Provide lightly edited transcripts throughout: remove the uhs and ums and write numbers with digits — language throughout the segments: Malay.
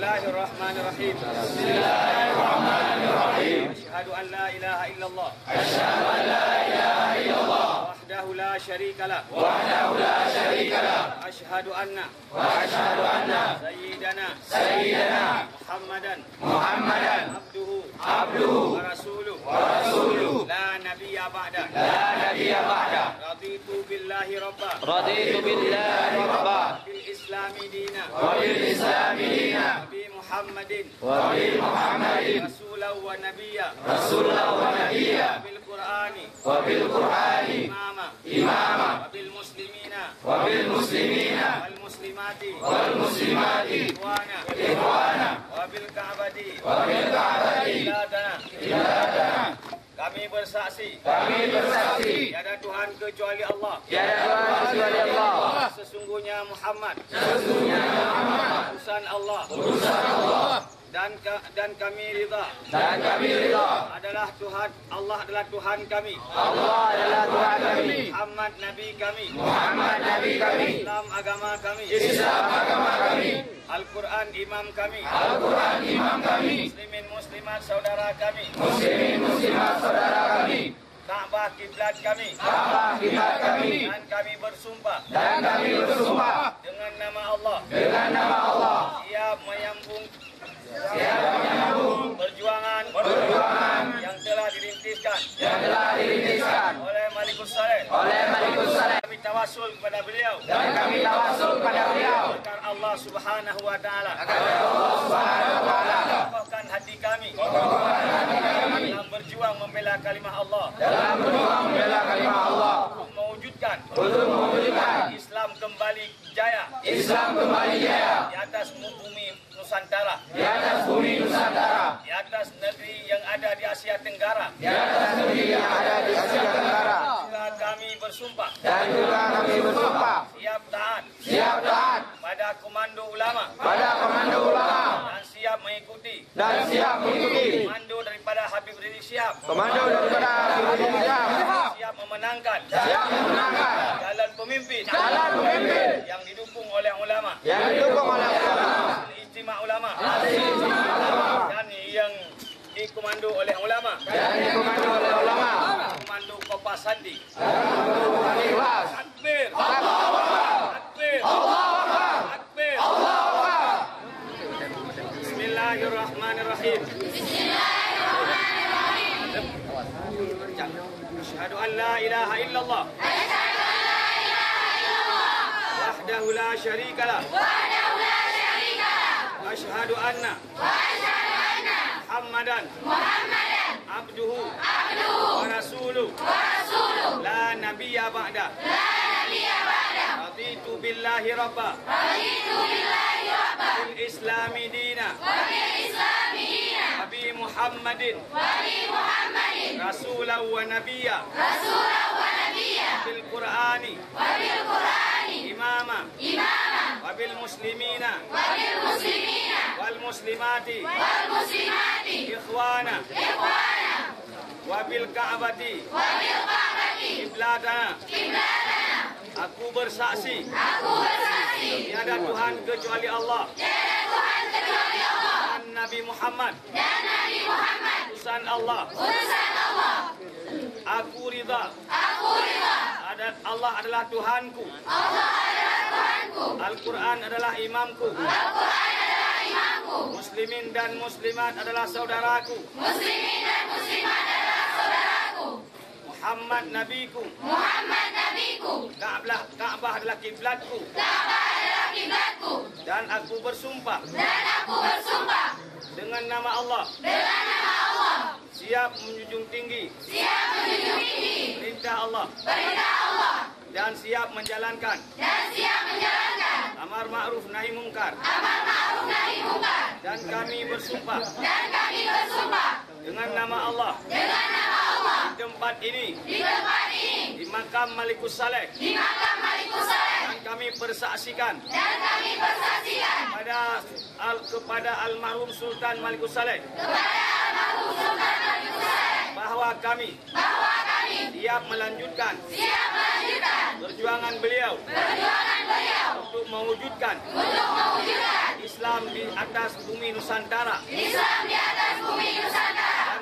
Bismillahirrahmanirrahim. Bismillahirrahmanirrahim. Asyhadu an la ilaha illallah. Asyhadu an la ilaha illallah. Wahdahu la syarika lah. Wahdahu la syarika lah. Asyhadu anna. Wa asyhadu anna. Sayyidana. Muhammadan. Abduhu. Wa rasuluh. La nabiyya ba'da. Raditu billahi rabba. Bil islami dina. Nabi Muhammadin. Rasulahu wa nabiyya. Bil Qur'ani. Imama. Bil muslimina. Wal muslimati. Ikhwana. Bil Ka'bati. Iladana. Kami bersaksi tiada Tuhan kecuali Allah. Sesungguhnya Muhammad utusan Allah. Dan kami rida adalah Tuhan, Allah adalah Tuhan kami. Muhammad Nabi kami. Islam agama kami. Al-Quran imam kami. Muslimin muslimat saudara kami. Ka'bah kiblat kami. Dan kami bersumpah dengan nama Allah. Siap menyambung perjuangan yang telah dirintiskan oleh Malikus Saleh. Kami tawasul kepada beliau. Agar Allah Subhanahu wa taala kokohkan hati kami dalam berjuang membela kalimah Allah. Untuk mewujudkan Islam kembali jaya. Di atas bumi Nusantara. Di atas negeri yang ada di Asia Tenggara. Juga kami bersumpah. Siap taat pada komando ulama. Dan siap mengikuti. Komando daripada Habib Rizik Syihab. Siap memenangkan. Jalan pemimpin. Yang didukung oleh ulama. Ijtima' ulama. Dan yang dikomando oleh ulama. Komando Kopas Sandi. Takbir. Bismillahirrahmanirrahim. Asyhadu an la ilaha illallah. Wahdahu la syarika lah. Asyhadu anna Muhammadan abduhu wa rasuluh. La nabiyya ba'da. Raditu billahi rabba. Bil islami dina. Nabi Muhammadin. Rasulahu wa nabiyya. Bil Qur'ani. Imama. Wabil muslimina. Wal muslimati. Ikhwana. Wabil Ka'bati. Ibladana. Aku bersaksi tiada Tuhan kecuali Allah. Dan Nabi Muhammad utusan Allah. Aku rida Allah adalah Tuhanku. Al-Quran adalah imamku. Muslimin dan muslimat adalah saudaraku. Muhammad nabiku. Ka'bah adalah kiblatku. Dan aku bersumpah dengan nama Allah. Siap menjunjung tinggi perintah Allah. Dan siap menjalankan amar ma'ruf nahi mungkar. Dan kami bersumpah dengan nama Allah. Di tempat ini. Di makam Malikus Saleh. Dan kami persaksikan kepada almarhum Sultan Malikus Saleh bahwa kami siap melanjutkan perjuangan beliau untuk mewujudkan Islam Islam di atas bumi Nusantara. Islam di atas bumi Nusantara.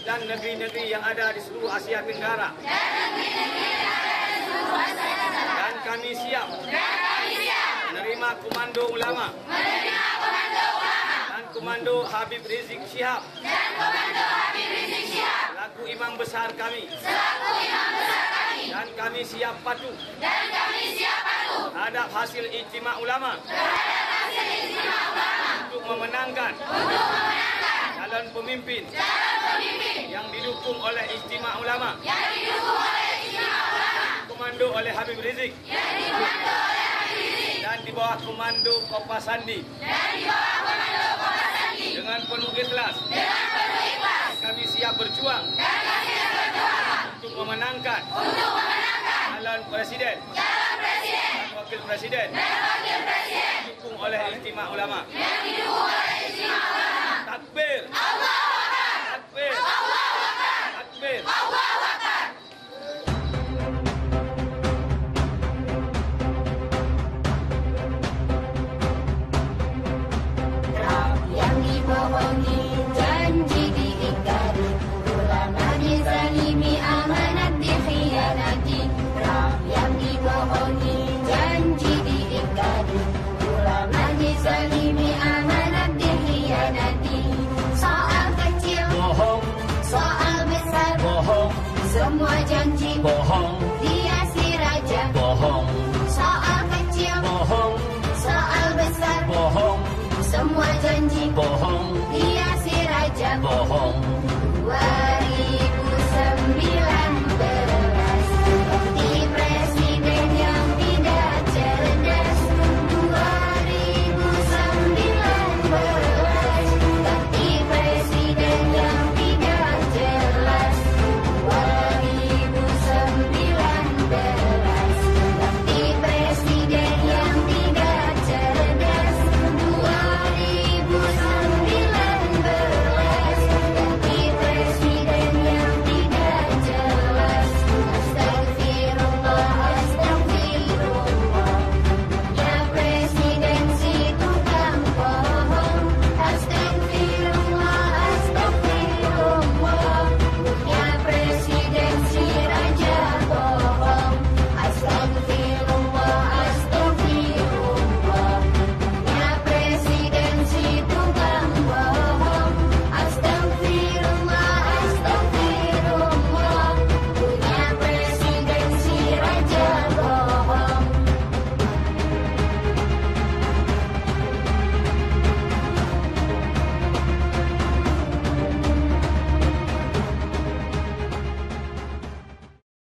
Dan negeri-negeri yang ada di seluruh Asia Tenggara. Dan negeri-negeri yang ada di seluruh Asia Tenggara. Dan kami siap. Dan kami siap. Menerima komando ulama. Menerima komando ulama. Dan komando Habib Rizik Syihab. Dan komando Habib Rizik Syihab. Selaku imam besar kami. Selaku imam besar kami. Dan kami siap patuh. Dan kami siap patuh. Terhadap hasil ijtima ulama. Terhadap hasil ijtima ulama. Untuk memenangkan. Untuk memenangkan. Calon pemimpin. Calon pemimpin. Yang didukung oleh ijtima ulama. Yang didukung oleh ijtima ulama. Komando oleh Habib Rizik. Yang dikomando oleh Habib Rizik. Dan di bawah komando Kopasandi. Dan di bawah komando Kopasandi. Dengan penuh ikhlas. Dengan penuh ikhlas. Kami siap berjuang. Dan kami siap berjuang. Untuk memenangkan. Untuk memenangkan. Calon presiden. Calon presiden. Dan wakil presiden. Dan wakil presiden. Didukung oleh ijtima ulama. Yang didukung oleh ijtima ulama. Takbir. Allahu Akbar. Takbir. Allahu Akbar. Takbir. Allahu Akbar. Yang dibohongi, janji diingkari, ulama dizalimi, amanat dikhianati. Yang dibohongi, janji diingkari, ulama dizalimi, amanat dikhianati. Soal kecil, bohong, soal besar, bohong, semua janji bohong, dia si raja. bohong, Soal kecil, bohong, soal besar, bohong, semua janji bohong.